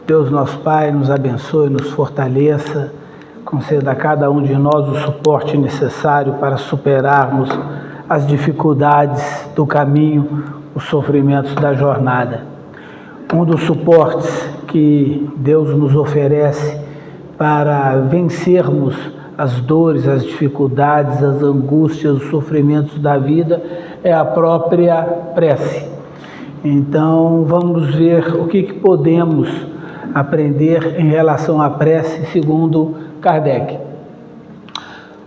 Deus nosso Pai nos abençoe, nos fortaleça, conceda a cada um de nós o suporte necessário para superarmos as dificuldades do caminho, os sofrimentos da jornada. Um dos suportes que Deus nos oferece para vencermos as dores, as dificuldades, as angústias, os sofrimentos da vida é a própria prece. Então, vamos ver o que podemos aprender em relação à prece, segundo Kardec.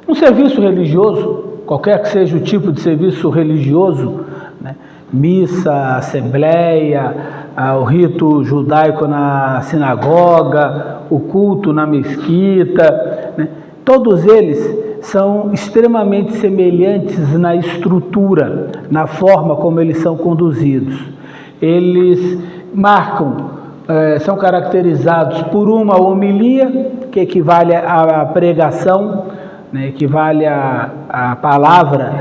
Um serviço religioso, qualquer que seja o tipo de serviço religioso, né, missa, assembleia, o rito judaico na sinagoga, o culto na mesquita, né, todos eles são extremamente semelhantes na estrutura, na forma como eles são conduzidos. Eles são caracterizados por uma homilia, que equivale à pregação, né, equivale à palavra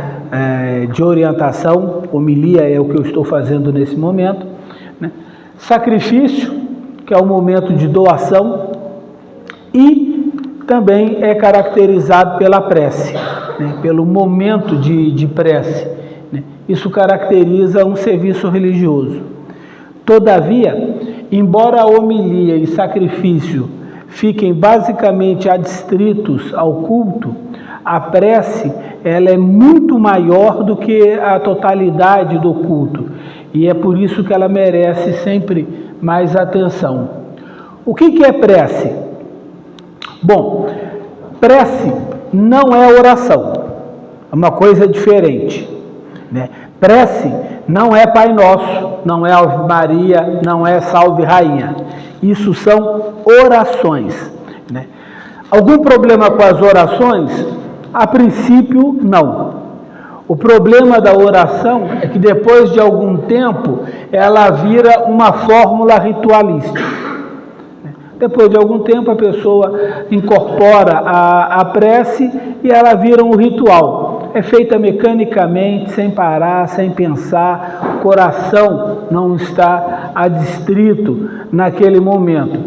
de orientação. Homilia é o que eu estou fazendo nesse momento, né? Sacrifício, que é o momento de doação, e também é caracterizado pela prece, né, pelo momento de prece, né? Isso caracteriza um serviço religioso. Todavia, embora a homilia e sacrifício fiquem basicamente adstritos ao culto, a prece ela é muito maior do que a totalidade do culto, e é por isso que ela merece sempre mais atenção. O que é prece? Bom, prece não é oração, é uma coisa diferente, né? Prece não é Pai Nosso, não é Ave Maria, não é Salve Rainha. Isso são orações, né? Algum problema com as orações? A princípio, não. O problema da oração é que depois de algum tempo ela vira uma fórmula ritualística. Depois de algum tempo a pessoa incorpora a prece e ela vira um ritual. É feita mecanicamente, sem parar, sem pensar, o coração não está adstrito naquele momento.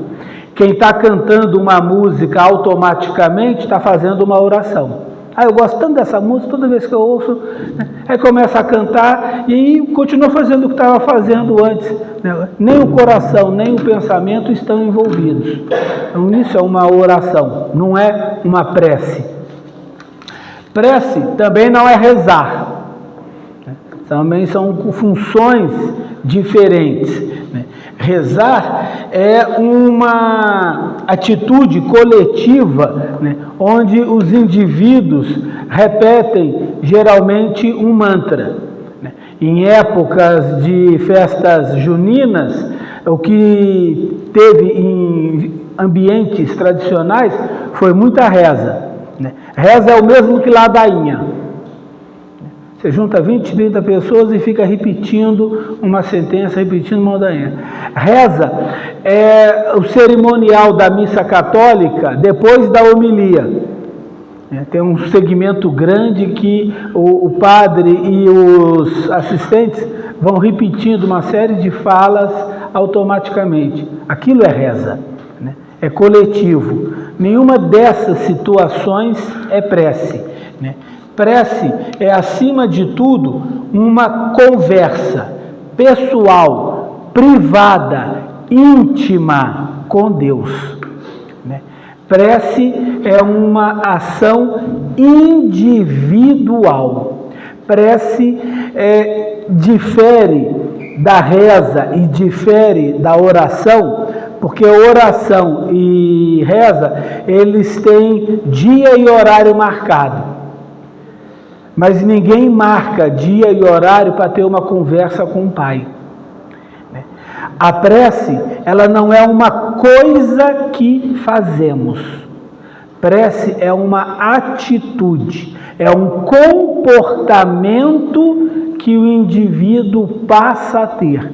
Quem está cantando uma música automaticamente está fazendo uma oração. Eu gosto tanto dessa música, toda vez que eu ouço, né, aí começa a cantar e continua fazendo o que estava fazendo antes, né? Nem o coração, nem o pensamento estão envolvidos. Então isso é uma oração, não é uma prece. Prece também não é rezar, né? Também são funções diferentes, né? Rezar é uma atitude coletiva, né, onde os indivíduos repetem geralmente um mantra, né? Em épocas de festas juninas, o que teve em ambientes tradicionais foi muita reza, né? Reza é o mesmo que ladainha. Você junta 20, 30 pessoas e fica repetindo uma sentença, repetindo uma ladainha. Reza é o cerimonial da missa católica depois da homilia. Tem um segmento grande que o padre e os assistentes vão repetindo uma série de falas automaticamente. Aquilo é reza, né? É coletivo. Nenhuma dessas situações é prece, né? Prece é, acima de tudo, uma conversa pessoal, privada, íntima com Deus, né? Prece é uma ação individual. Prece difere da reza e difere da oração, porque oração e reza, eles têm dia e horário marcado. Mas ninguém marca dia e horário para ter uma conversa com o Pai. A prece, ela não é uma coisa que fazemos. Prece é uma atitude, é um comportamento que o indivíduo passa a ter.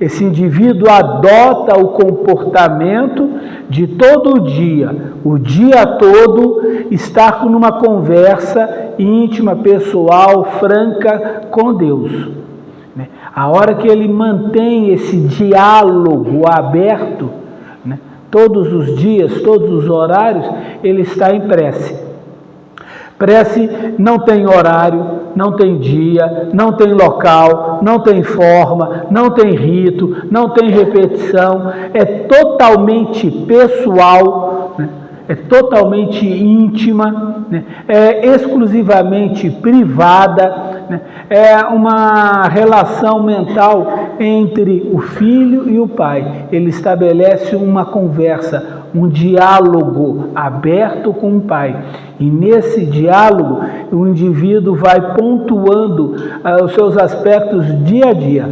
Esse indivíduo adota o comportamento de todo dia, o dia todo, estar numa conversa íntima, pessoal, franca com Deus. né? A hora que ele mantém esse diálogo aberto, né? Todos os dias, todos os horários, ele está em prece. Prece não tem horário, não tem dia, não tem local, não tem forma, não tem rito, não tem repetição, é totalmente pessoal, né? É totalmente íntima, né? É exclusivamente privada, né? É uma relação mental entre o filho e o pai. Ele estabelece uma conversa, um diálogo aberto com o pai. E nesse diálogo, o indivíduo vai pontuando os seus aspectos dia a dia.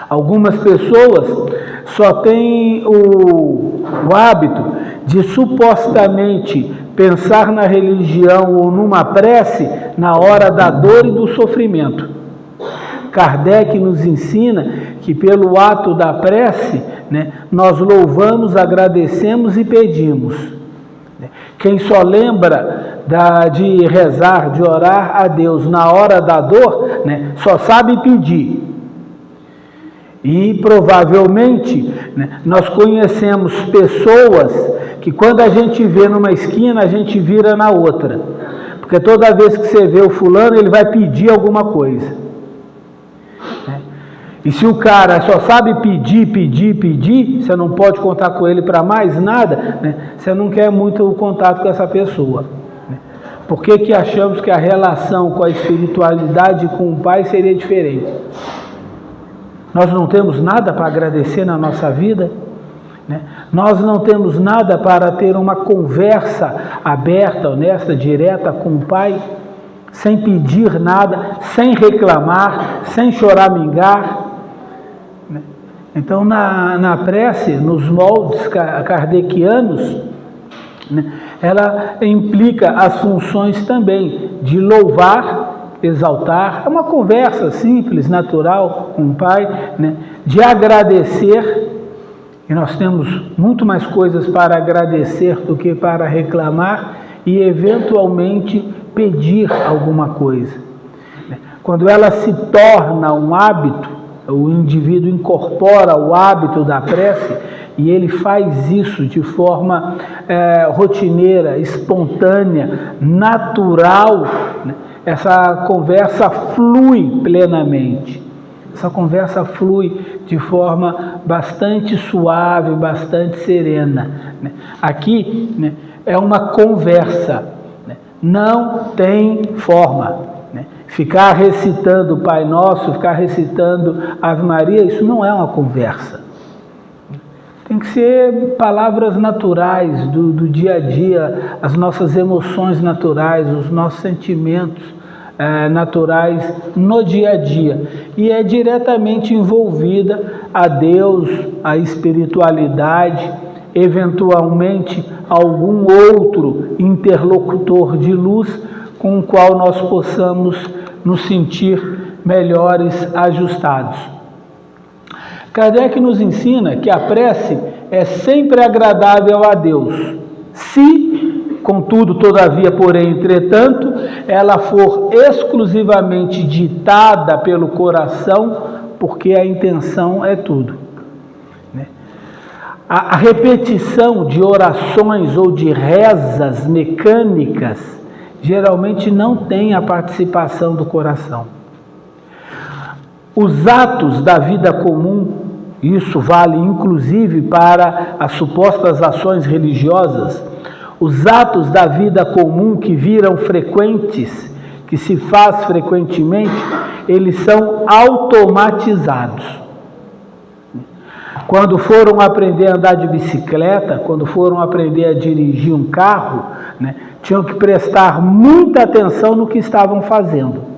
Algumas pessoas só têm o hábito de supostamente pensar na religião ou numa prece na hora da dor e do sofrimento. Kardec nos ensina que pelo ato da prece, né, nós louvamos, agradecemos e pedimos. Quem só lembra de rezar, de orar a Deus na hora da dor, né, só sabe pedir. E provavelmente, né, nós conhecemos pessoas que quando a gente vê numa esquina, a gente vira na outra. Porque toda vez que você vê o fulano, ele vai pedir alguma coisa. Né? E se o cara só sabe pedir, você não pode contar com ele para mais nada, né? Você não quer muito o contato com essa pessoa. Né? Por que achamos que a relação com a espiritualidade com o Pai seria diferente? Nós não temos nada para agradecer na nossa vida, né? Nós não temos nada para ter uma conversa aberta, honesta, direta com o Pai, sem pedir nada, sem reclamar, sem choramingar. Né? Então, na prece, nos moldes kardecianos, né, ela implica as funções também de louvar, exaltar, é uma conversa simples, natural com o Pai, né? De agradecer, e nós temos muito mais coisas para agradecer do que para reclamar, e eventualmente pedir alguma coisa. Quando ela se torna um hábito, o indivíduo incorpora o hábito da prece, e ele faz isso de forma rotineira, espontânea, natural, né? Essa conversa flui plenamente. Essa conversa flui de forma bastante suave, bastante serena. Né? Aqui, né, é uma conversa, né? Não tem forma. Né? Ficar recitando o Pai Nosso, ficar recitando Ave Maria, isso não é uma conversa. Tem que ser palavras naturais do dia a dia, as nossas emoções naturais, os nossos sentimentos naturais no dia a dia. E é diretamente envolvida a Deus, a espiritualidade, eventualmente algum outro interlocutor de luz com o qual nós possamos nos sentir melhores, ajustados. Kardec nos ensina que a prece é sempre agradável a Deus, se, contudo, todavia, porém, entretanto, ela for exclusivamente ditada pelo coração, porque a intenção é tudo. Né? A repetição de orações ou de rezas mecânicas geralmente não tem a participação do coração. Os atos da vida comum, isso vale inclusive para as supostas ações religiosas, os atos da vida comum que viram frequentes, que se faz frequentemente, eles são automatizados. Quando foram aprender a andar de bicicleta, quando foram aprender a dirigir um carro, né, tinham que prestar muita atenção no que estavam fazendo.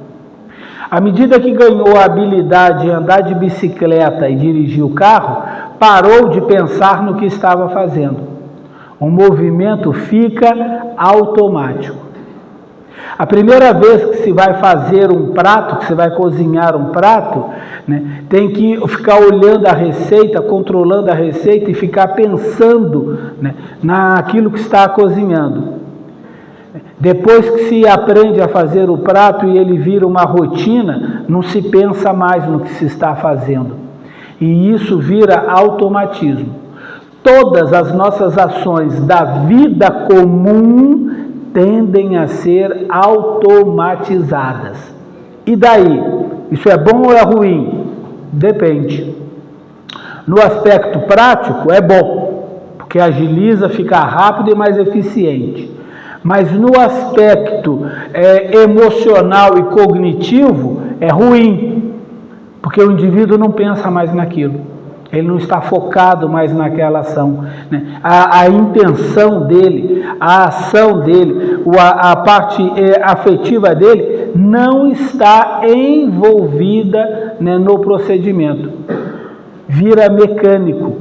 À medida que ganhou a habilidade de andar de bicicleta e dirigir o carro, parou de pensar no que estava fazendo. O movimento fica automático. A primeira vez que se vai fazer um prato, que você vai cozinhar um prato, né, tem que ficar olhando a receita, controlando a receita e ficar pensando, né, naquilo que está cozinhando. Depois que se aprende a fazer o prato e ele vira uma rotina, não se pensa mais no que se está fazendo. E isso vira automatismo. Todas as nossas ações da vida comum tendem a ser automatizadas. E daí? Isso é bom ou é ruim? Depende. No aspecto prático, é bom, porque agiliza, fica rápido e mais eficiente. Mas no aspecto emocional e cognitivo, é ruim, porque o indivíduo não pensa mais naquilo. Ele não está focado mais naquela ação, né? A intenção dele, a ação dele, a parte afetiva dele não está envolvida, né, no procedimento. Vira mecânico.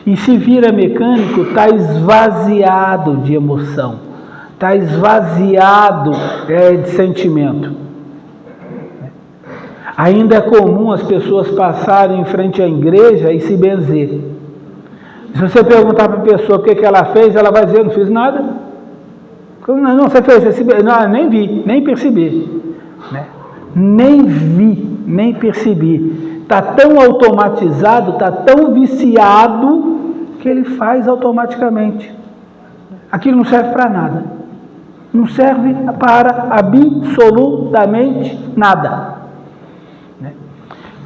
E se vira mecânico, está esvaziado de emoção, está esvaziado de sentimento. Ainda é comum as pessoas passarem em frente à igreja e se benzer. Se você perguntar para a pessoa o que ela fez, ela vai dizer: não fiz nada. Não, você fez, não, nem vi, nem percebi. Né? Nem vi, nem percebi. Está tão automatizado, está tão viciado, que ele faz automaticamente. Aquilo não serve para nada. Não serve para absolutamente nada.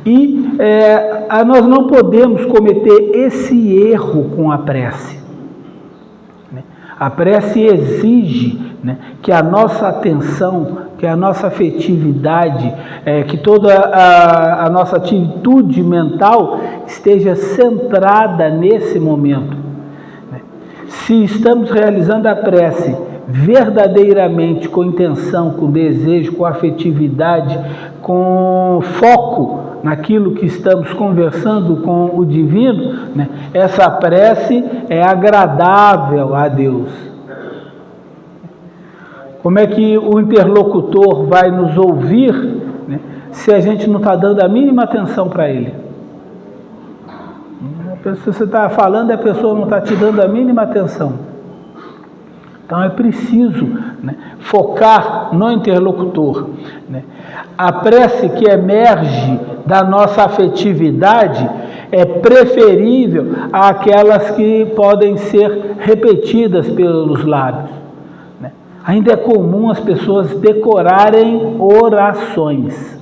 E nós não podemos cometer esse erro com a prece. A prece exige, né, que a nossa atenção, que a nossa afetividade, que toda a nossa atitude mental esteja centrada nesse momento. Se estamos realizando a prece verdadeiramente com intenção, com desejo, com afetividade, com foco naquilo que estamos conversando com o divino, né? Essa prece é agradável a Deus. Como é que o interlocutor vai nos ouvir, né, se a gente não está dando a mínima atenção para ele? Se você está falando e a pessoa não está te dando a mínima atenção. Então é preciso, né, focar no interlocutor. Né? A prece que emerge da nossa afetividade é preferível àquelas que podem ser repetidas pelos lábios. Né? Ainda é comum as pessoas decorarem orações.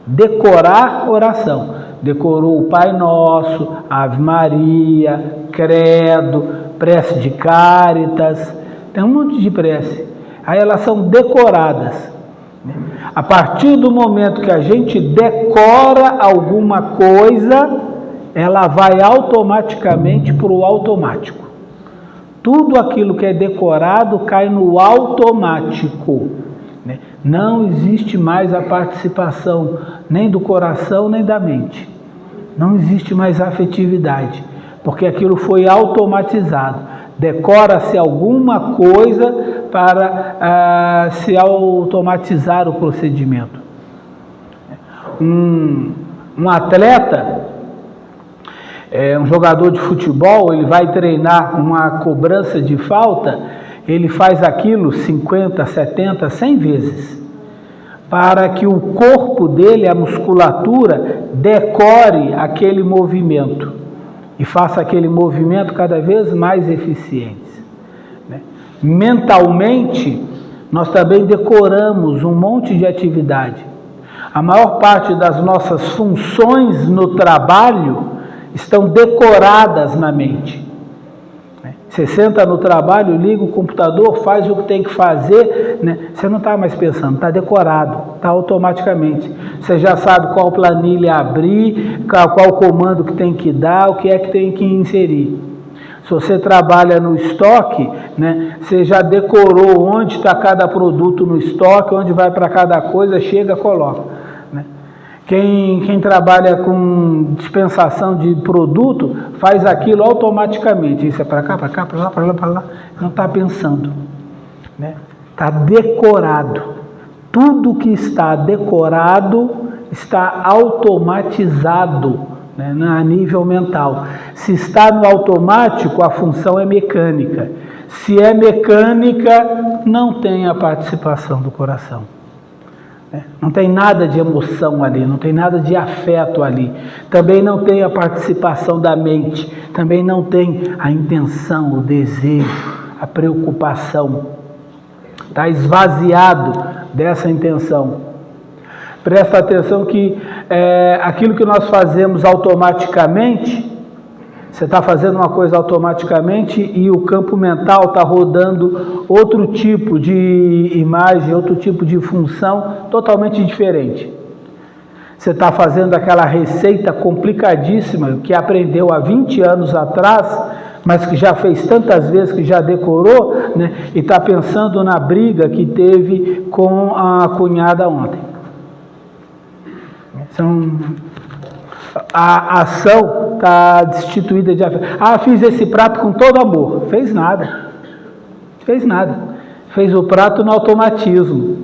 Decorar oração. Decorou o Pai Nosso, Ave Maria, Credo, prece de Cáritas. Tem um monte de prece. Aí elas são decoradas. A partir do momento que a gente decora alguma coisa, ela vai automaticamente para o automático. Tudo aquilo que é decorado cai no automático. Não existe mais a participação nem do coração nem da mente. Não existe mais afetividade, porque aquilo foi automatizado. Decora-se alguma coisa para se automatizar o procedimento. Um atleta, um jogador de futebol, ele vai treinar uma cobrança de falta, ele faz aquilo 50, 70, 100 vezes, para que o corpo dele, a musculatura, decore aquele movimento e faça aquele movimento cada vez mais eficiente. Mentalmente, nós também decoramos um monte de atividade. A maior parte das nossas funções no trabalho estão decoradas na mente. Você senta no trabalho, liga o computador, faz o que tem que fazer, né? Você não está mais pensando, está decorado, está automaticamente. Você já sabe qual planilha abrir, qual comando que tem que dar, o que é que tem que inserir. Se você trabalha no estoque, né, você já decorou onde está cada produto no estoque, onde vai para cada coisa, chega, coloca. Quem trabalha com dispensação de produto, faz aquilo automaticamente. Isso é para cá, para cá, para lá, para lá, para lá. Não está pensando. Está decorado. Tudo que está decorado está automatizado, né, a nível mental. Se está no automático, a função é mecânica. Se é mecânica, não tem a participação do coração. Não tem nada de emoção ali, não tem nada de afeto ali. Também não tem a participação da mente, também não tem a intenção, o desejo, a preocupação. Está esvaziado dessa intenção. Presta atenção que aquilo que nós fazemos automaticamente, você está fazendo uma coisa automaticamente e o campo mental está rodando outro tipo de imagem, outro tipo de função totalmente diferente. Você está fazendo aquela receita complicadíssima que aprendeu há 20 anos atrás, mas que já fez tantas vezes, que já decorou, né? E está pensando na briga que teve com a cunhada ontem. A ação está destituída de afeto. Fiz esse prato com todo amor. Fez nada. Fez o prato no automatismo,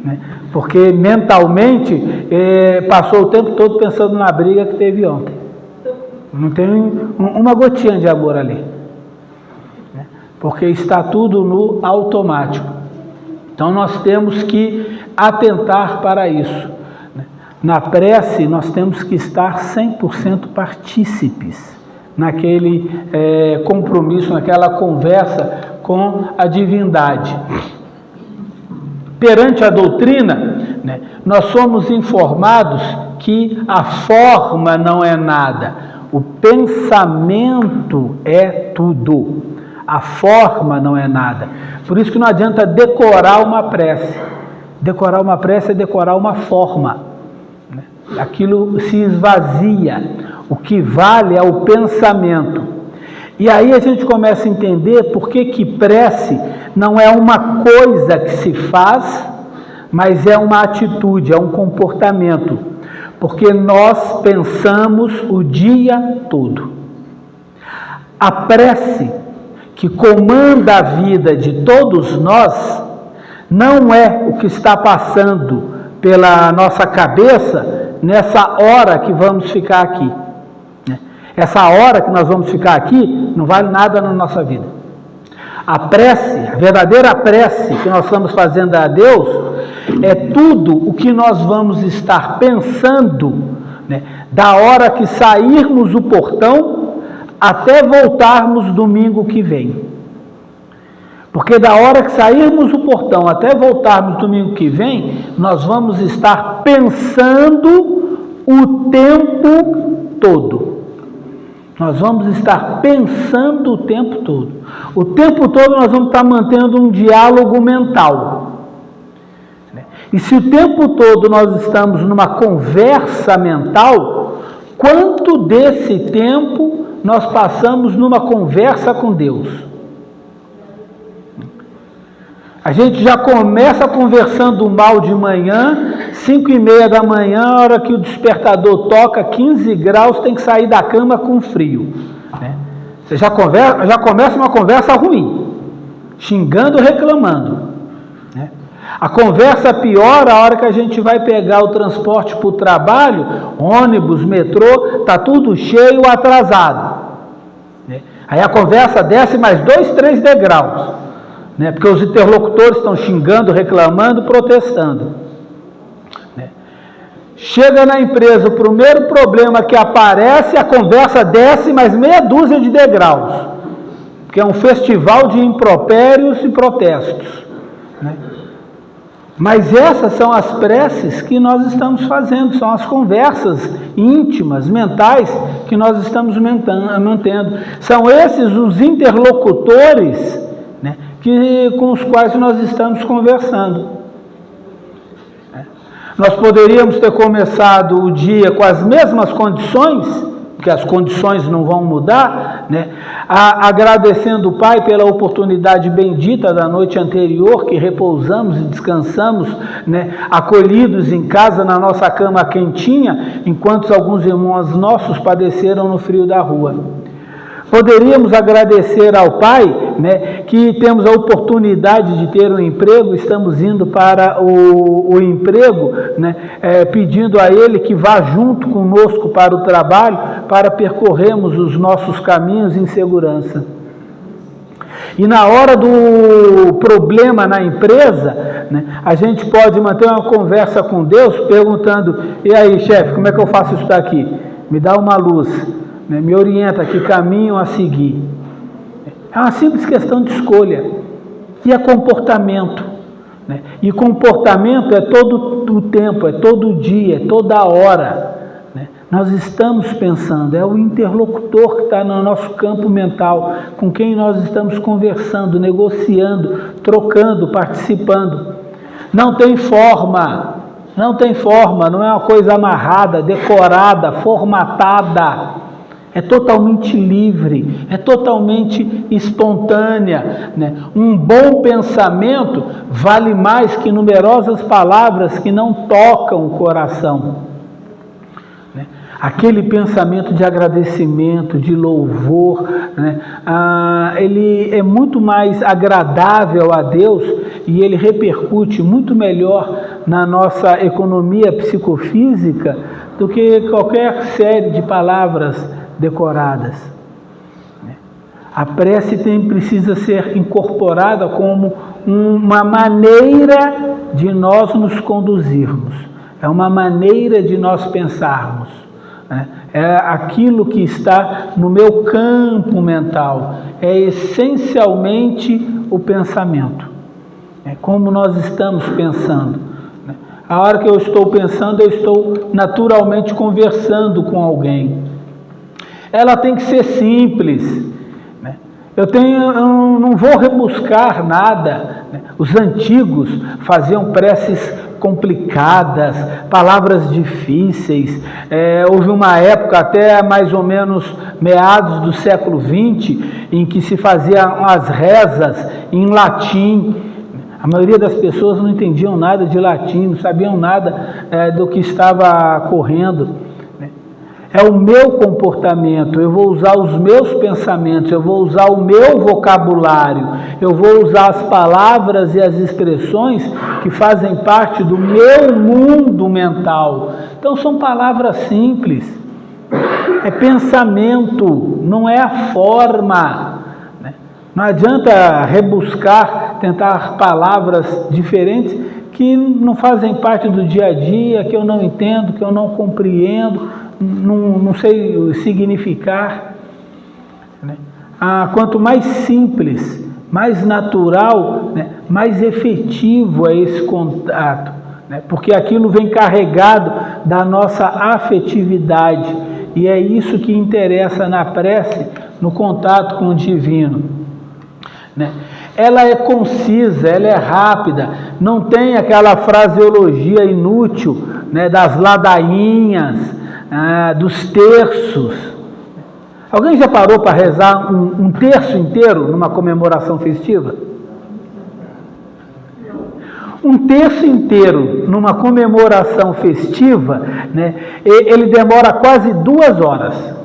né? Porque mentalmente passou o tempo todo pensando na briga que teve ontem. Não tem uma gotinha de amor ali, né? Porque está tudo no automático. Então nós temos que atentar para isso. Na prece, nós temos que estar 100% partícipes naquele compromisso, naquela conversa com a divindade. Perante a doutrina, né, nós somos informados que a forma não é nada, o pensamento é tudo. A forma não é nada. Por isso que não adianta decorar uma prece. Decorar uma prece é decorar uma forma. Aquilo se esvazia, o que vale é o pensamento. E aí a gente começa a entender por que prece não é uma coisa que se faz, mas é uma atitude, é um comportamento. Porque nós pensamos o dia todo. A prece que comanda a vida de todos nós não é o que está passando pela nossa cabeça nessa hora que vamos ficar aqui. Essa hora que nós vamos ficar aqui não vale nada na nossa vida. A prece, a verdadeira prece que nós estamos fazendo a Deus, é tudo o que nós vamos estar pensando, né, da hora que sairmos do portão até voltarmos domingo que vem. Porque da hora que sairmos do portão até voltarmos domingo que vem, nós vamos estar pensando o tempo todo. Nós vamos estar pensando o tempo todo. O tempo todo nós vamos estar mantendo um diálogo mental. E se o tempo todo nós estamos numa conversa mental, quanto desse tempo nós passamos numa conversa com Deus? A gente já começa conversando mal de manhã, 5h30 da manhã, a hora que o despertador toca, 15 graus, tem que sair da cama com frio, né? Você já começa uma conversa ruim, xingando, reclamando, né? A conversa piora a hora que a gente vai pegar o transporte para o trabalho, ônibus, metrô, está tudo cheio, atrasado, né? Aí a conversa desce mais 2, 3 degraus. Porque os interlocutores estão xingando, reclamando, protestando. Chega na empresa, o primeiro problema que aparece, a conversa desce mais meia dúzia de degraus, porque é um festival de impropérios e protestos. Mas essas são as preces que nós estamos fazendo, são as conversas íntimas, mentais, que nós estamos mantendo. São esses os interlocutores, com os quais nós estamos conversando. Nós poderíamos ter começado o dia com as mesmas condições, porque as condições não vão mudar, agradecendo o Pai pela oportunidade bendita da noite anterior, que repousamos e descansamos, acolhidos em casa na nossa cama quentinha, enquanto alguns irmãos nossos padeceram no frio da rua. Poderíamos agradecer ao Pai, que temos a oportunidade de ter um emprego, estamos indo para o emprego, pedindo a Ele que vá junto conosco para o trabalho, para percorrermos os nossos caminhos em segurança. E na hora do problema na empresa, né, a gente pode manter uma conversa com Deus perguntando: e aí, chefe, como é que eu faço isso daqui? Me dá uma luz, né, me orienta que caminho a seguir. É uma simples questão de escolha. E é comportamento. Né? E comportamento é todo o tempo, é todo dia, é toda hora. Né? Nós estamos pensando, é o interlocutor que está no nosso campo mental, com quem nós estamos conversando, negociando, trocando, participando. Não tem forma, não é uma coisa amarrada, decorada, formatada. É totalmente livre, é totalmente espontânea. Né? Um bom pensamento vale mais que numerosas palavras que não tocam o coração. Né? Aquele pensamento de agradecimento, de louvor, né? Ele é muito mais agradável a Deus e ele repercute muito melhor na nossa economia psicofísica do que qualquer série de palavras decoradas. A prece precisa ser incorporada como uma maneira de nós nos conduzirmos, é uma maneira de nós pensarmos, é aquilo que está no meu campo mental, é essencialmente o pensamento, é como nós estamos pensando. A hora que eu estou pensando, eu estou naturalmente conversando com alguém. Ela tem que ser simples. Né? Eu não vou rebuscar nada. Né? Os antigos faziam preces complicadas, palavras difíceis. Houve uma época, até mais ou menos meados do século XX, em que se faziam as rezas em latim. A maioria das pessoas não entendiam nada de latim, não sabiam nada do que estava correndo. É o meu comportamento, eu vou usar os meus pensamentos, eu vou usar o meu vocabulário, eu vou usar as palavras e as expressões que fazem parte do meu mundo mental. Então são palavras simples, é pensamento, não é a forma. Não adianta rebuscar, tentar palavras diferentes que não fazem parte do dia a dia, que eu não entendo, que eu não compreendo, não sei significar. Né? Quanto mais simples, mais natural, né, mais efetivo é esse contato, né? Porque aquilo vem carregado da nossa afetividade, e é isso que interessa na prece, no contato com o divino. Né? Ela é concisa, ela é rápida, não tem aquela fraseologia inútil, né, das ladainhas, dos terços. Alguém já parou para rezar um terço inteiro numa comemoração festiva? Um terço inteiro numa comemoração festiva, né, ele demora quase 2 horas.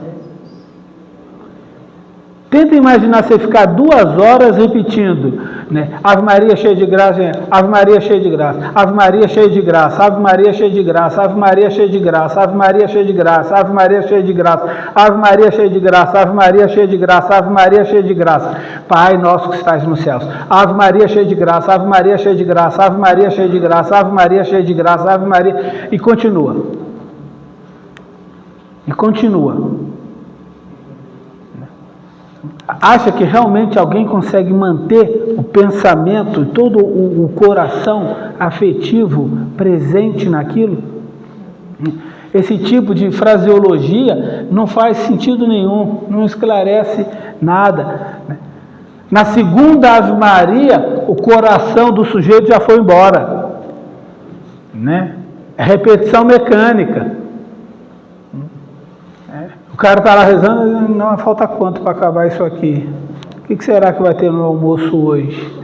Tenta imaginar você ficar 2 horas repetindo, né? Ave Maria cheia de graça, Ave Maria cheia de graça, Ave Maria cheia de graça, Ave Maria cheia de graça, Ave Maria cheia de graça, Ave Maria cheia de graça, Ave Maria cheia de graça, Ave Maria cheia de graça, Ave Maria cheia de graça, Ave Maria cheia de graça. Pai nosso que estais nos céus, Ave Maria cheia de graça, Ave Maria cheia de graça, Ave Maria cheia de graça, Ave Maria cheia de graça, Ave Maria, e continua. E continua. Acha que realmente alguém consegue manter o pensamento, todo o coração afetivo presente naquilo? Esse tipo de fraseologia não faz sentido nenhum, não esclarece nada. Na segunda Ave Maria, o coração do sujeito já foi embora. Né? É repetição mecânica. O cara está lá rezando, não falta quanto para acabar isso aqui? O que será que vai ter no almoço hoje?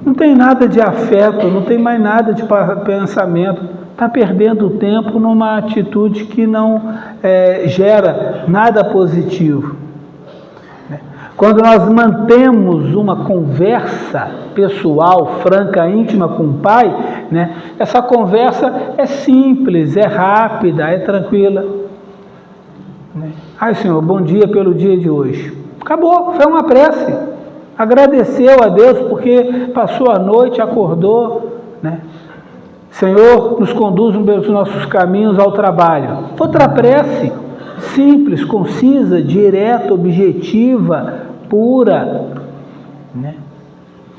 Não tem nada de afeto, não tem mais nada de pensamento. Está perdendo tempo numa atitude que não gera nada positivo. Quando nós mantemos uma conversa pessoal, franca, íntima com o Pai, né, essa conversa é simples, é rápida, é tranquila. Ai, Senhor, bom dia pelo dia de hoje. Acabou, foi uma prece. Agradeceu a Deus porque passou a noite, acordou, né? Senhor, nos conduz nos nossos caminhos ao trabalho. Outra prece, simples, concisa, direta, objetiva, pura, né?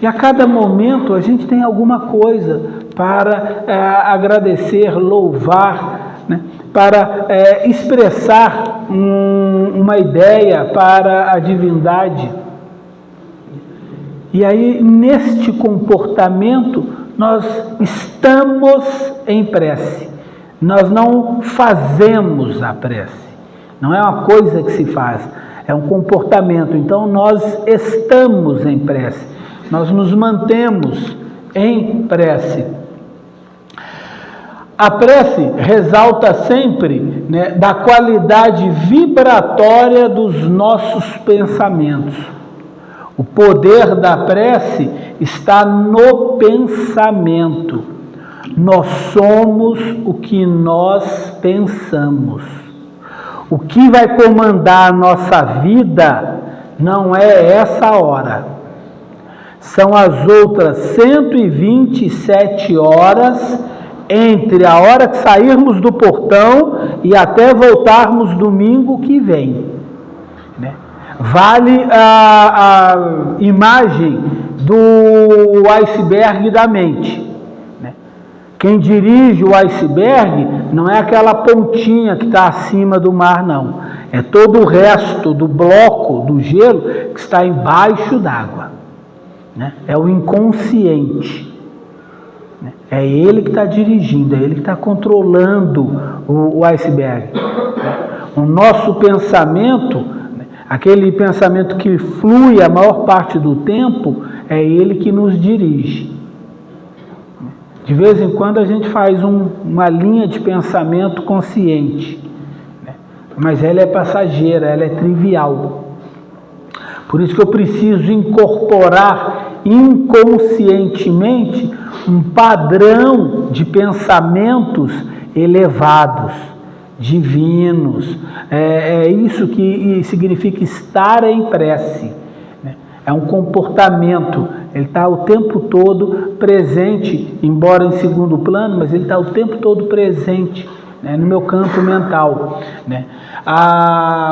E a cada momento a gente tem alguma coisa para agradecer, louvar, né? Para expressar uma ideia para a divindade. E aí, neste comportamento, nós estamos em prece. Nós não fazemos a prece. Não é uma coisa que se faz, é um comportamento. Então, nós estamos em prece. Nós nos mantemos em prece. A prece ressalta sempre, né, da qualidade vibratória dos nossos pensamentos. O poder da prece está no pensamento. Nós somos o que nós pensamos. O que vai comandar a nossa vida não é essa hora. São as outras 127 horas entre a hora que sairmos do portão e até voltarmos domingo que vem, né? Vale a imagem do iceberg da mente, né? Quem dirige o iceberg não é aquela pontinha que está acima do mar, não. É todo o resto do bloco, do gelo, que está embaixo d'água, né? É o inconsciente. É ele que está dirigindo, é ele que está controlando o iceberg. O nosso pensamento, aquele pensamento que flui a maior parte do tempo, é ele que nos dirige. De vez em quando a gente faz uma linha de pensamento consciente, mas ela é passageira, ela é trivial. Por isso que eu preciso incorporar inconscientemente um padrão de pensamentos elevados, divinos. É isso que significa estar em prece, né? É um comportamento, ele está o tempo todo presente, embora em segundo plano, mas ele está o tempo todo presente, né, no meu campo mental, né?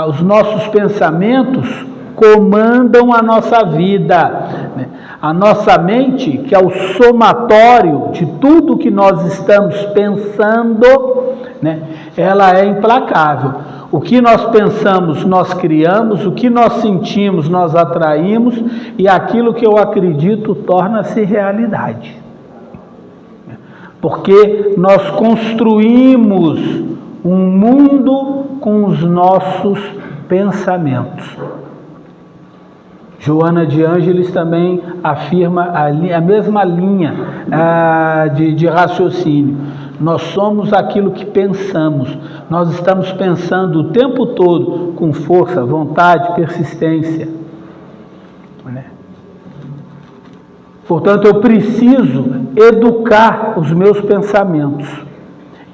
Os nossos pensamentos comandam a nossa vida, né? A nossa mente, que é o somatório de tudo que nós estamos pensando, né? Ela é implacável. O que nós pensamos, nós criamos, o que nós sentimos, nós atraímos, e aquilo que eu acredito torna-se realidade. Porque nós construímos um mundo com os nossos pensamentos. Joana de Ângeles também afirma a mesma linha de raciocínio. Nós somos aquilo que pensamos. Nós estamos pensando o tempo todo com força, vontade, persistência, né? Portanto, eu preciso educar os meus pensamentos.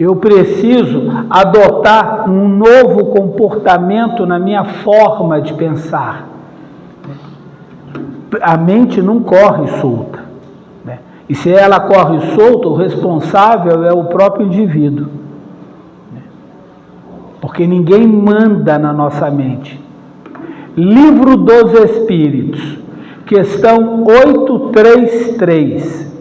Eu preciso adotar um novo comportamento na minha forma de pensar. A mente não corre solta, né? E se ela corre solta, o responsável é o próprio indivíduo, né? Porque ninguém manda na nossa mente. Livro dos Espíritos, questão 833.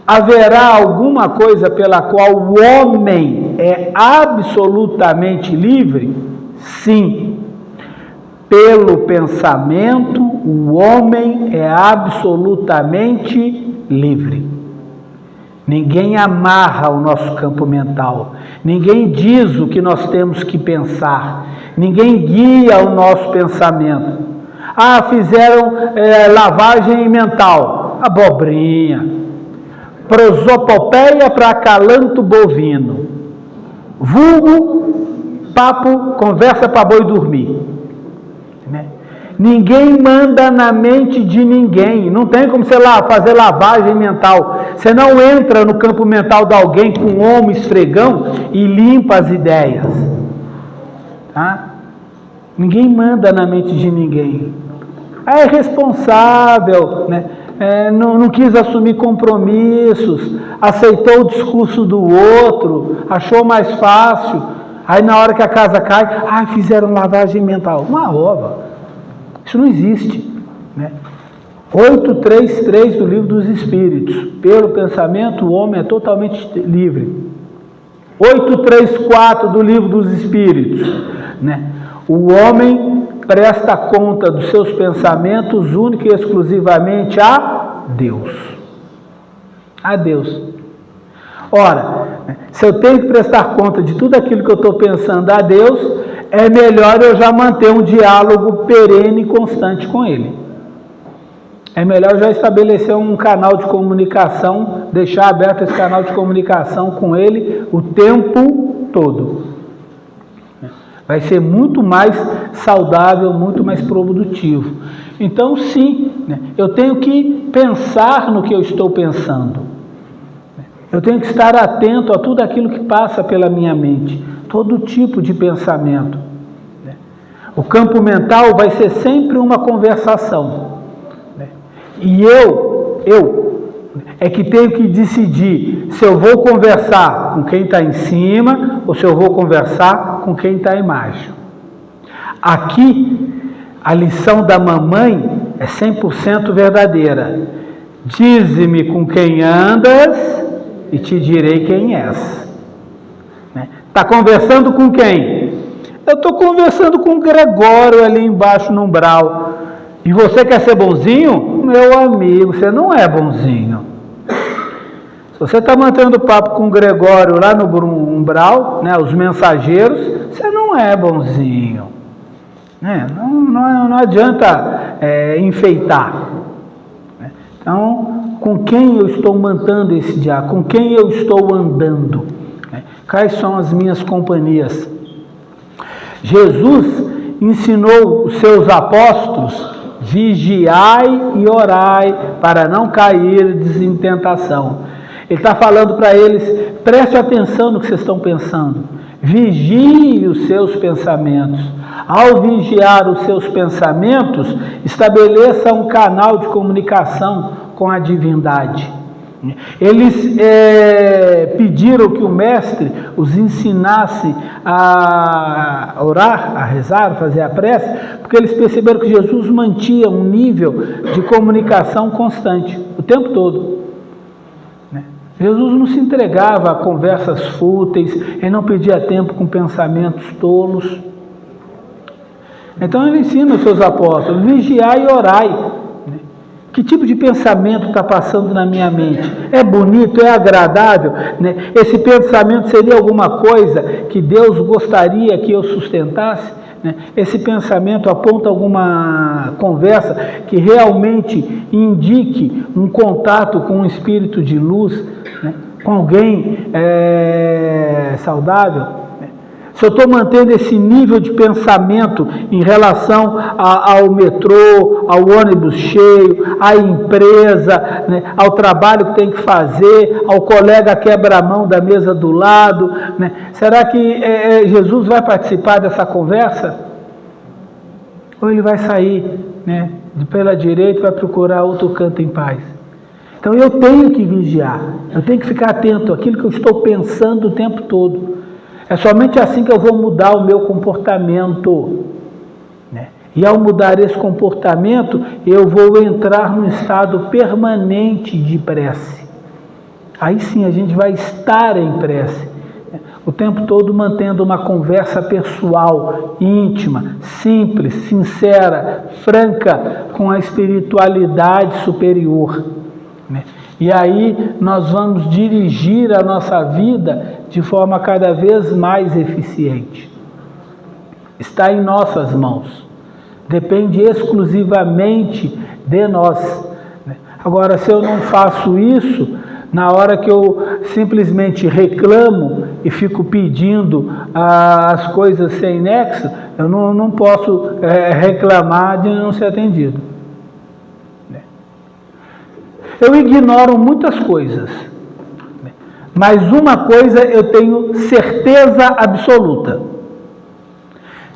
Haverá alguma coisa pela qual o homem é absolutamente livre? Sim. Pelo pensamento, o homem é absolutamente livre. Ninguém amarra o nosso campo mental. Ninguém diz o que nós temos que pensar. Ninguém guia o nosso pensamento. Fizeram lavagem mental. Abobrinha. Prosopopeia para acalanto bovino. Vulgo, papo, conversa para boi dormir. Ninguém manda na mente de ninguém. Não tem como você fazer lavagem mental. Você não entra no campo mental de alguém com um ombro esfregão e limpa as ideias, tá? Ninguém manda na mente de ninguém. É irresponsável, né? Não quis assumir compromissos, aceitou o discurso do outro, achou mais fácil. Aí na hora que a casa cai, fizeram lavagem mental. Uma ova. Isso não existe, né? 8.3.3 do Livro dos Espíritos. Pelo pensamento, o homem é totalmente livre. 8.3.4 do Livro dos Espíritos, né? O homem presta conta dos seus pensamentos única e exclusivamente a Deus. A Deus. Ora, se eu tenho que prestar conta de tudo aquilo que eu estou pensando a Deus, é melhor eu já manter um diálogo perene e constante com Ele. É melhor eu já estabelecer um canal de comunicação, deixar aberto esse canal de comunicação com Ele o tempo todo. Vai ser muito mais saudável, muito mais produtivo. Então, sim, eu tenho que pensar no que eu estou pensando. Eu tenho que estar atento a tudo aquilo que passa pela minha mente, todo tipo de pensamento. O campo mental vai ser sempre uma conversação. E eu é que tenho que decidir se eu vou conversar com quem está em cima ou se eu vou conversar com quem está embaixo. Aqui, a lição da mamãe é 100% verdadeira. Dize-me com quem andas e te direi quem és. Está conversando com quem? Eu estou conversando com o Gregório ali embaixo no umbral. E você quer ser bonzinho? Meu amigo, você não é bonzinho. Se você está mantendo papo com o Gregório lá no umbral, né, os mensageiros, você não é bonzinho. Não adianta enfeitar. Então, com quem eu estou mantendo esse diálogo? Com quem eu estou andando? Quais são as minhas companhias? Jesus ensinou os seus apóstolos: vigiai e orai para não cairdes em tentação. Ele está falando para eles: preste atenção no que vocês estão pensando, vigie os seus pensamentos. Ao vigiar os seus pensamentos, estabeleça um canal de comunicação com a divindade. Eles pediram que o mestre os ensinasse a orar, a rezar, a fazer a prece, porque eles perceberam que Jesus mantinha um nível de comunicação constante, o tempo todo. Jesus não se entregava a conversas fúteis, ele não perdia tempo com pensamentos tolos. Então ele ensina os seus apóstolos: vigiai e orai. Que tipo de pensamento está passando na minha mente? É bonito? É agradável? Esse pensamento seria alguma coisa que Deus gostaria que eu sustentasse? Esse pensamento aponta alguma conversa que realmente indique um contato com um espírito de luz, com alguém saudável? Se eu estou mantendo esse nível de pensamento em relação ao metrô, ao ônibus cheio, à empresa, ao trabalho que tem que fazer, ao colega quebra-mão da mesa do lado, será que Jesus vai participar dessa conversa? Ou ele vai sair pela direita e vai procurar outro canto em paz? Então eu tenho que vigiar, eu tenho que ficar atento àquilo que eu estou pensando o tempo todo. É somente assim que eu vou mudar o meu comportamento. E ao mudar esse comportamento, eu vou entrar num estado permanente de prece. Aí sim a gente vai estar em prece, o tempo todo mantendo uma conversa pessoal, íntima, simples, sincera, franca, com a espiritualidade superior. E aí nós vamos dirigir a nossa vida de forma cada vez mais eficiente. Está em nossas mãos. Depende exclusivamente de nós. Agora, se eu não faço isso, na hora que eu simplesmente reclamo e fico pedindo as coisas sem nexo, eu não posso reclamar de não ser atendido. Eu ignoro muitas coisas, mas uma coisa eu tenho certeza absoluta: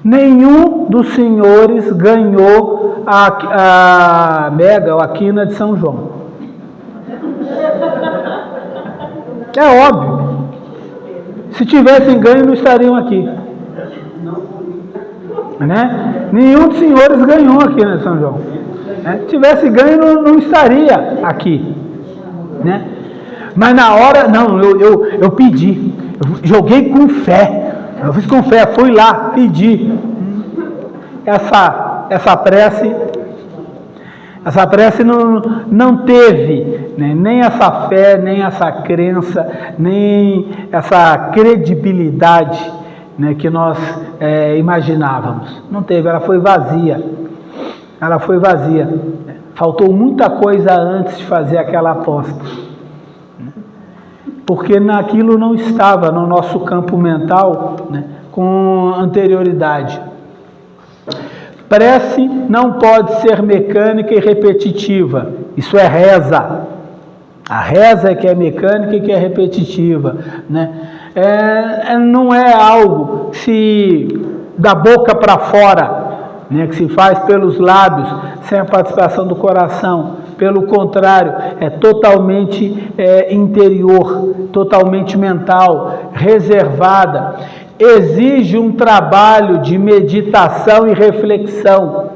Nenhum dos senhores ganhou a mega ou a quina de São João. É óbvio. Se tivessem ganho, não estariam aqui. Né? Nenhum dos senhores ganhou aqui na São João. Né? Se tivesse ganho, não estaria aqui. Né? Mas na hora, não, eu pedi. Eu joguei com fé. Eu fiz com fé, fui lá, pedi. Essa prece não teve, né, nem essa fé, nem essa crença, nem essa credibilidade, né, que nós imaginávamos. Não teve, ela foi vazia. Ela foi vazia. Faltou muita coisa antes de fazer aquela aposta. Porque naquilo não estava no nosso campo mental, né, com anterioridade. Prece não pode ser mecânica e repetitiva. Isso é reza. A reza é que é mecânica e que é repetitiva. Né? Não é algo que se da boca para fora, né, que se faz pelos lábios, sem a participação do coração. Pelo contrário, é totalmente interior, totalmente mental, reservada. Exige um trabalho de meditação e reflexão,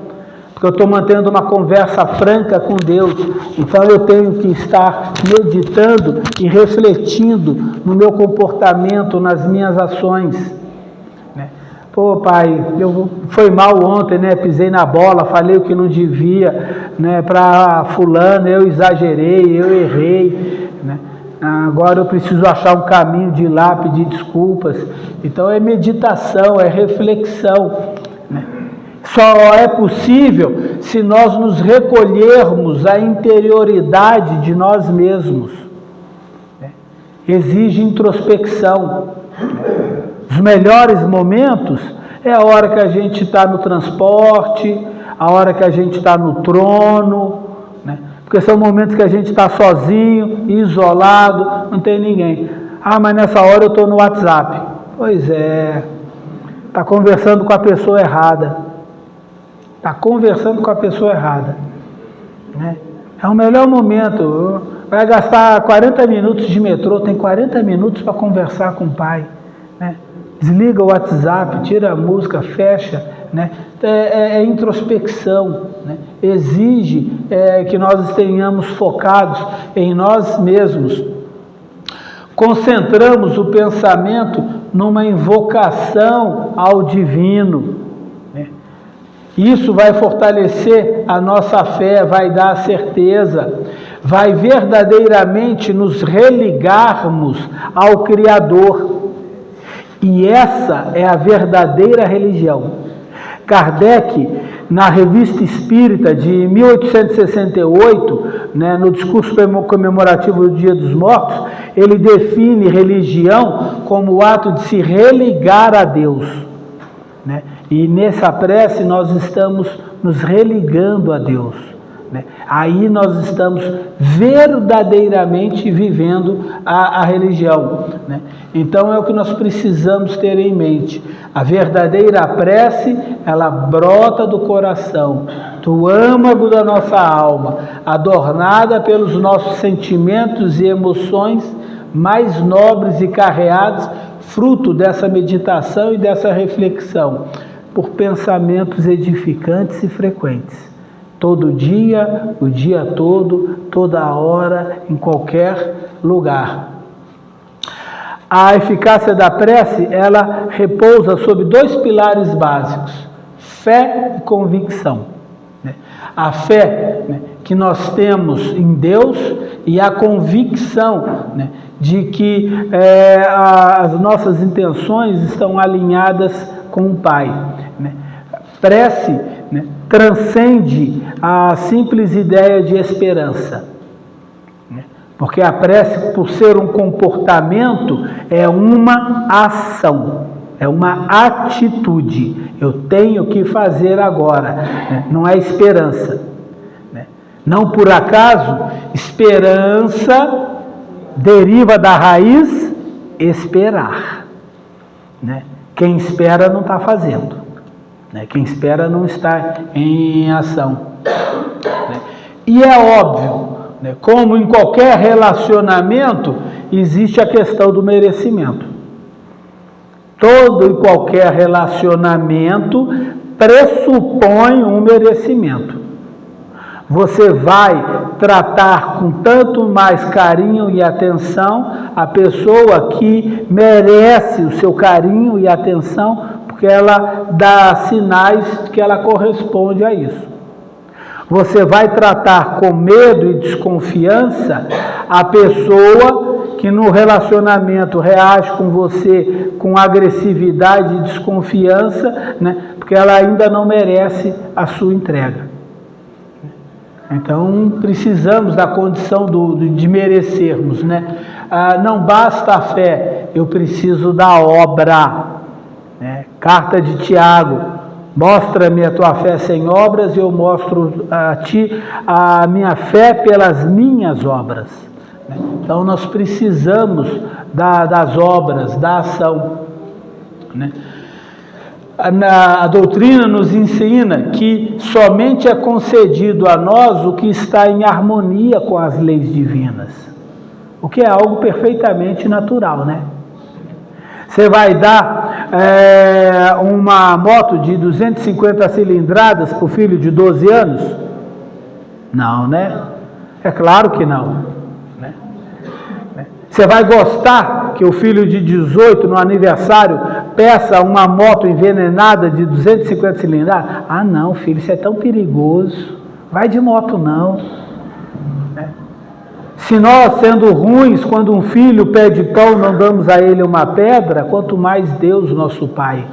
porque eu estou mantendo uma conversa franca com Deus, então eu tenho que estar meditando e refletindo no meu comportamento, nas minhas ações. Pô, pai, foi mal ontem, né? Pisei na bola, falei o que não devia, né? Para fulano, eu exagerei, eu errei, né? Agora eu preciso achar um caminho de ir lá pedir desculpas. Então é meditação, é reflexão, né? Só é possível se nós nos recolhermos à interioridade de nós mesmos, né? Exige introspecção. Os melhores momentos é a hora que a gente está no transporte, a hora que a gente está no trono, né? Porque são momentos que a gente está sozinho, isolado, não tem ninguém. Ah, mas nessa hora eu estou no WhatsApp. Pois é, está conversando com a pessoa errada. Está conversando com a pessoa errada. Né? É o melhor momento. Vai gastar 40 minutos de metrô, tem 40 minutos para conversar com o pai. Né? Desliga o WhatsApp, tira a música, fecha, né? É introspecção, né? Exige que nós estejamos focados em nós mesmos. Concentramos o pensamento numa invocação ao divino, né? Isso vai fortalecer a nossa fé, vai dar certeza, vai verdadeiramente nos religarmos ao Criador. E essa é a verdadeira religião. Kardec, na Revista Espírita de 1868, né, no discurso comemorativo do Dia dos Mortos, ele define religião como o ato de se religar a Deus. Né? E nessa prece nós estamos nos religando a Deus. Né? Aí nós estamos verdadeiramente vivendo a religião. Né? Então é o que nós precisamos ter em mente. A verdadeira prece, ela brota do coração, do âmago da nossa alma, adornada pelos nossos sentimentos e emoções mais nobres e carreados, fruto dessa meditação e dessa reflexão, por pensamentos edificantes e frequentes. Todo dia, o dia todo, toda hora, em qualquer lugar. A eficácia da prece, ela repousa sobre dois pilares básicos, fé e convicção. A fé, né, que nós temos em Deus, e a convicção, né, de que as nossas intenções estão alinhadas com o Pai. Né? Prece, né, transcende a simples ideia de esperança. Né? Porque a prece, por ser um comportamento, é uma ação, é uma atitude. Eu tenho que fazer agora, né? Não é esperança. Né? Não por acaso, esperança deriva da raiz esperar. Né? Quem espera não está fazendo. né? Quem espera não está em ação. Né? E é óbvio, né? Como em qualquer relacionamento, existe a questão do merecimento. Todo e qualquer relacionamento pressupõe um merecimento. Você vai tratar com tanto mais carinho e atenção a pessoa que merece o seu carinho e atenção, porque ela dá sinais que ela corresponde a isso. Você vai tratar com medo e desconfiança a pessoa que no relacionamento reage com você com agressividade e desconfiança, né? Porque ela ainda não merece a sua entrega. Então, precisamos da condição de merecermos, né? Não basta a fé, eu preciso da obra. Né? Carta de Tiago, mostra-me a tua fé sem obras e eu mostro a ti a minha fé pelas minhas obras. Né? Então, nós precisamos das obras, da ação. Né? A doutrina nos ensina que somente é concedido a nós o que está em harmonia com as leis divinas, o que é algo perfeitamente natural, né? Você vai dar uma moto de 250 cilindradas para o filho de 12 anos? Não, né? É claro que não. Você vai gostar que o filho de 18 no aniversário peça uma moto envenenada de 250 cilindradas? Ah não, filho, isso é tão perigoso. Vai de moto não. Se nós, sendo ruins, quando um filho pede pão, não damos a ele uma pedra, quanto mais Deus, nosso Pai.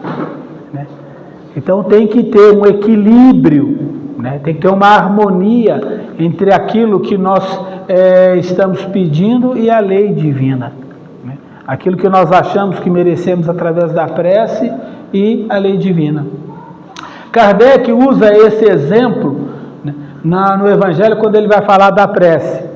Então tem que ter um equilíbrio, né? Tem que ter uma harmonia entre aquilo que nós estamos pedindo e a lei divina. Né? Aquilo que nós achamos que merecemos através da prece e a lei divina. Kardec usa esse exemplo, né, no Evangelho quando ele vai falar da prece.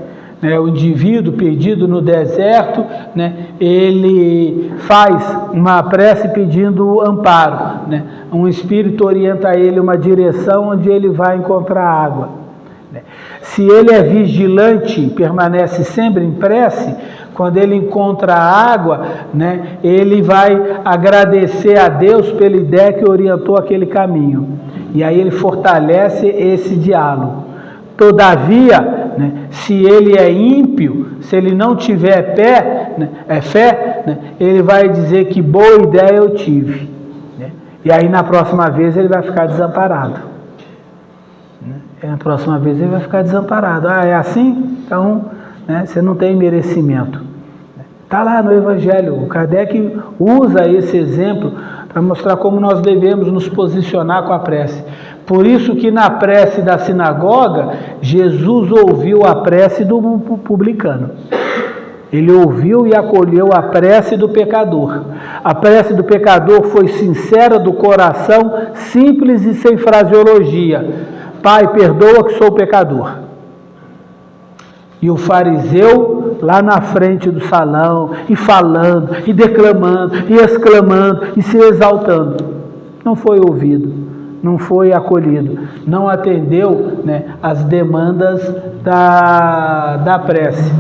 O indivíduo perdido no deserto, né, ele faz uma prece pedindo amparo, né? Um espírito orienta ele uma direção onde ele vai encontrar água, né? Se ele é vigilante, permanece sempre em prece, quando ele encontra a água, né, ele vai agradecer a Deus pela ideia que orientou aquele caminho, e aí ele fortalece esse diálogo. Todavia, né, se ele é ímpio, se ele não tiver fé, né, ele vai dizer que boa ideia eu tive. Né? E aí na próxima vez ele vai ficar desamparado. Na próxima vez ele vai ficar desamparado. Ah, é assim? Então, né, você não tem merecimento. Está lá no Evangelho. O Kardec usa esse exemplo para mostrar como nós devemos nos posicionar com a prece. Por isso que na prece da sinagoga, Jesus ouviu a prece do publicano. Ele ouviu e acolheu a prece do pecador. A prece do pecador foi sincera do coração, simples e sem fraseologia. Pai, perdoa que sou pecador. E o fariseu lá na frente do salão, e falando, e declamando, e exclamando, e se exaltando. Não foi ouvido, não foi acolhido, não atendeu, né, as demandas da prece.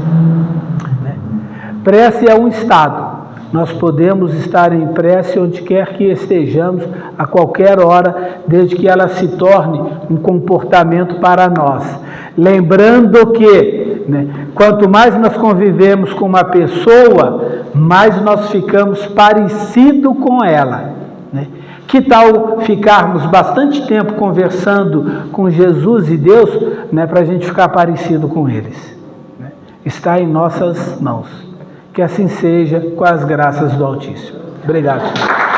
Prece é um estado. Nós podemos estar em prece onde quer que estejamos, a qualquer hora, desde que ela se torne um comportamento para nós. Lembrando que, né, quanto mais nós convivemos com uma pessoa, mais nós ficamos parecidos com ela. Né? Que tal ficarmos bastante tempo conversando com Jesus e Deus, né, para a gente ficar parecido com eles? Né? Está em nossas mãos. Que assim seja, com as graças do Altíssimo. Obrigado, Senhor.